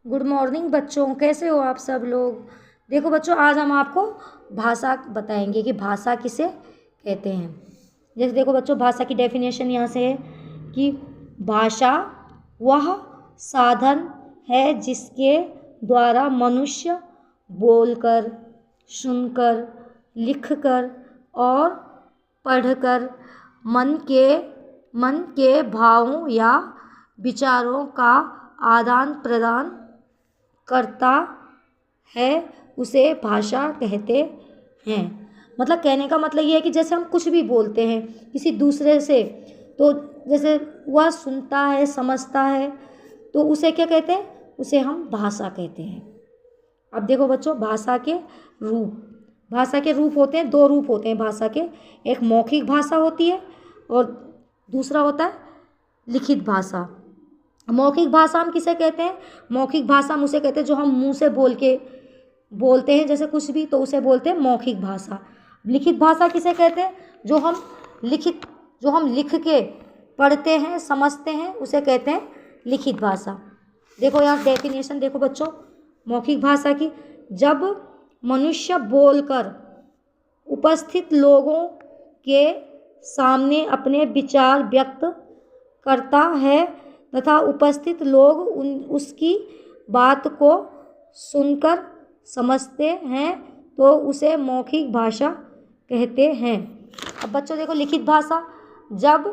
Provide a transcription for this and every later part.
Good morning बच्चों, कैसे हो आप सब लोग। देखो बच्चों, आज हम आपको भाषा बताएंगे कि भाषा किसे कहते हैं। जैसे देखो बच्चों, भाषा की डेफिनेशन यहाँ से है कि भाषा वह साधन है जिसके द्वारा मनुष्य बोलकर, सुनकर, लिखकर और पढ़कर मन के भावों या विचारों का आदान प्रदान करता है, उसे भाषा कहते हैं। मतलब कहने का मतलब ये है कि जैसे हम कुछ भी बोलते हैं किसी दूसरे से, तो जैसे वह सुनता है, समझता है, तो उसे क्या कहते हैं, उसे हम भाषा कहते हैं। अब देखो बच्चों, भाषा के रूप होते हैं, दो रूप होते हैं भाषा के। एक मौखिक भाषा होती है और दूसरा होता है लिखित भाषा। मौखिक भाषा हम किसे कहते हैं? मौखिक भाषा हम उसे कहते हैं जो हम मुंह से बोलते हैं, जैसे कुछ भी, तो उसे बोलते हैं मौखिक भाषा। लिखित भाषा किसे कहते हैं? जो हम लिख के पढ़ते हैं, समझते हैं, उसे कहते हैं लिखित भाषा। देखो यहाँ डेफिनेशन देखो बच्चों मौखिक भाषा की। जब मनुष्य बोलकर उपस्थित लोगों के सामने अपने विचार व्यक्त करता है तथा उपस्थित लोग उसकी बात को सुनकर समझते हैं, तो उसे मौखिक भाषा कहते हैं। अब बच्चों देखो लिखित भाषा, जब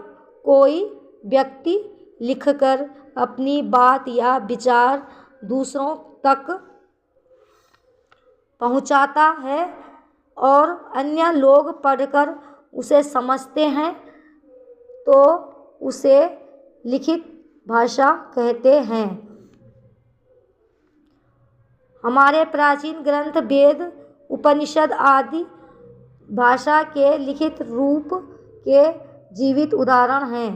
कोई व्यक्ति लिखकर अपनी बात या विचार दूसरों तक पहुंचाता है और अन्य लोग पढ़कर उसे समझते हैं, तो उसे लिखित भाषा कहते हैं। हमारे प्राचीन ग्रंथ वेद, उपनिषद आदि भाषा के लिखित रूप के जीवित उदाहरण हैं।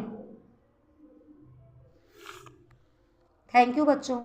थैंक यू बच्चों।